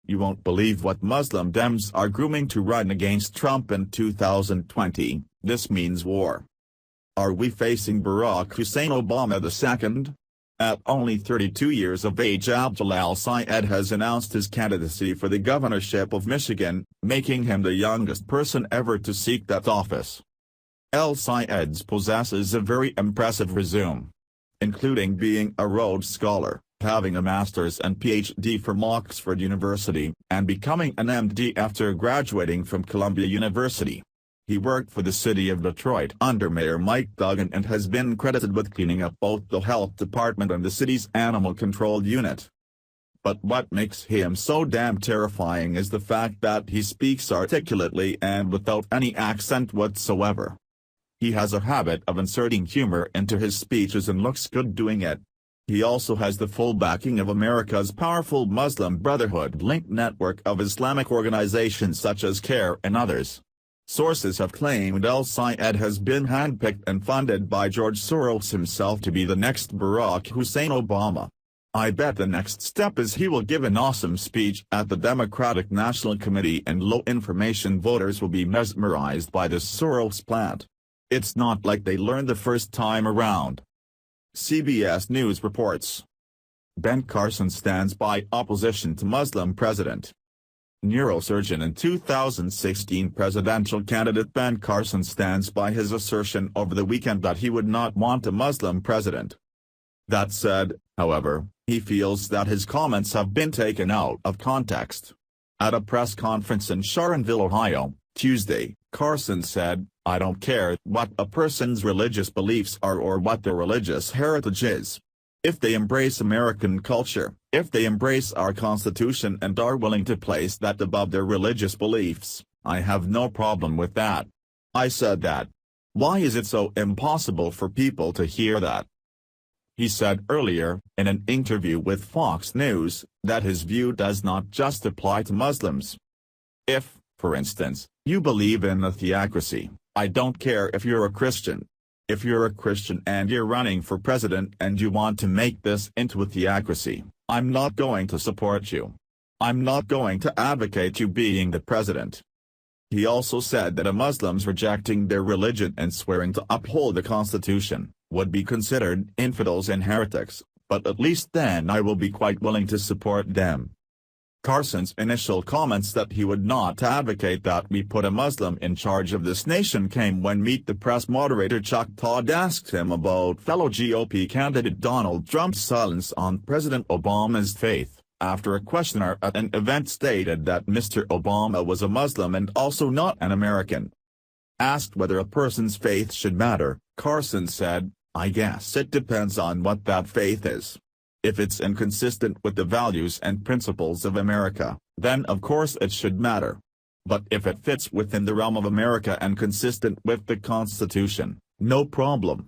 "You won't believe what Muslim Dems are grooming to run against Trump in 2020, this means war. Are we facing Barack Hussein Obama II? At only 32 years of age, Abdul al-Sayed has announced his candidacy for the governorship of Michigan, making him the youngest person ever to seek that office. Al-Sayed possesses a very impressive resume, including being a Rhodes Scholar, having a master's and PhD from Oxford University, and becoming an MD after graduating from Columbia University. He worked for the city of Detroit under Mayor Mike Duggan and has been credited with cleaning up both the health department and the city's animal control unit. But what makes him so damn terrifying is the fact that he speaks articulately and without any accent whatsoever. He has a habit of inserting humor into his speeches and looks good doing it. He also has the full backing of America's powerful Muslim Brotherhood-linked network of Islamic organizations such as CARE and others. Sources have claimed al-Sayed has been handpicked and funded by George Soros himself to be the next Barack Hussein Obama. I bet the next step is he will give an awesome speech at the Democratic National Committee and low-information voters will be mesmerized by this Soros plant. It's not like they learned the first time around. CBS News reports. Ben Carson stands by opposition to Muslim president. Neurosurgeon and 2016 presidential candidate Ben Carson stands by his assertion over the weekend that he would not want a Muslim president. That said, however, he feels that his comments have been taken out of context. At a press conference in Sharonville, Ohio, Tuesday, Carson said, "I don't care what a person's religious beliefs are or what their religious heritage is. If they embrace American culture, if they embrace our Constitution and are willing to place that above their religious beliefs, I have no problem with that." I said that. Why is it so impossible for people to hear that? He said earlier, in an interview with Fox News, that his view does not just apply to Muslims. If, for instance, you believe in a theocracy, I don't care if you're a Christian. If you're a Christian and you're running for president and you want to make this into a theocracy, I'm not going to support you. I'm not going to advocate you being the president. He also said that a Muslims rejecting their religion and swearing to uphold the Constitution would be considered infidels and heretics, but at least then I will be quite willing to support them. Carson's initial comments that he would not advocate that we put a Muslim in charge of this nation came when Meet the Press moderator Chuck Todd asked him about fellow GOP candidate Donald Trump's silence on President Obama's faith, after a questioner at an event stated that Mr. Obama was a Muslim and also not an American. Asked whether a person's faith should matter, Carson said, "I guess it depends on what that faith is. If it's inconsistent with the values and principles of America, then of course it should matter. But if it fits within the realm of America and consistent with the Constitution, no problem."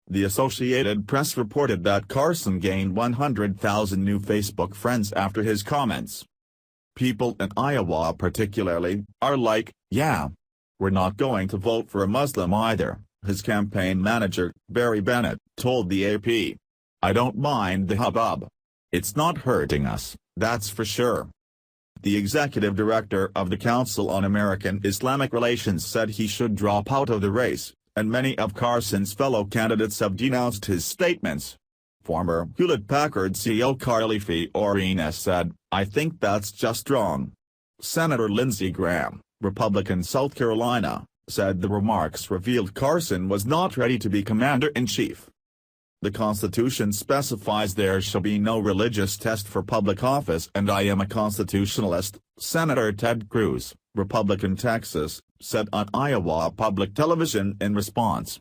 The Associated Press reported that Carson gained 100,000 new Facebook friends after his comments. People in Iowa particularly are like, "Yeah, we're not going to vote for a Muslim either," his campaign manager, Barry Bennett, told the AP. "I don't mind the hubbub. It's not hurting us, that's for sure." The executive director of the Council on American Islamic Relations said he should drop out of the race, and many of Carson's fellow candidates have denounced his statements. Former Hewlett-Packard CEO Carly Fiorina said, "I think that's just wrong." Senator Lindsey Graham, Republican South Carolina, said the remarks revealed Carson was not ready to be commander-in-chief. "The Constitution specifies there shall be no religious test for public office and I am a constitutionalist," Senator Ted Cruz, Republican Texas, said on Iowa Public Television in response.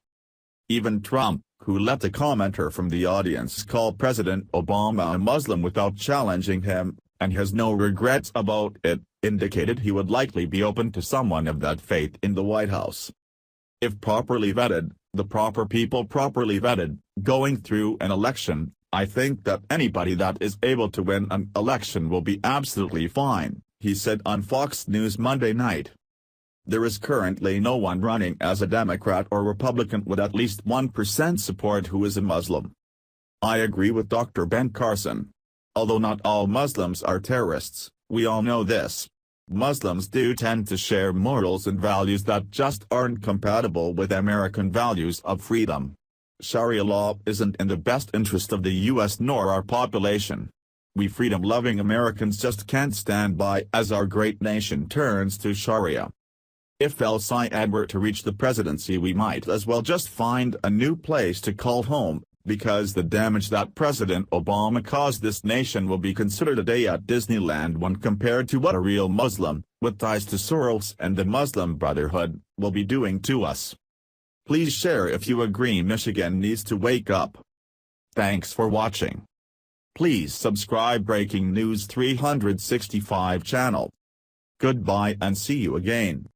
Even Trump, who let a commenter from the audience call President Obama a Muslim without challenging him, and has no regrets about it, indicated he would likely be open to someone of that faith in the White House. If properly vetted, the proper people properly vetted, going through an election, I think that anybody that is able to win an election will be absolutely fine, he said on Fox News Monday night. There is currently no one running as a Democrat or Republican with at least 1% support who is a Muslim. I agree with Dr. Ben Carson. Although not all Muslims are terrorists, We all know this. Muslims do tend to share morals and values that just aren't compatible with American values of freedom. Sharia law isn't in the best interest of the U.S. nor our population. We freedom-loving Americans just can't stand by as our great nation turns to Sharia. If El Sayed were to reach the presidency, we might as well just find a new place to call home, because the damage that President Obama caused this nation will be considered a day at Disneyland when compared to what a real Muslim, with ties to Soros and the Muslim Brotherhood, will be doing to us. Please share if you agree Michigan needs to wake up. Thanks for watching. Please subscribe Breaking News 365 channel. Goodbye and see you again.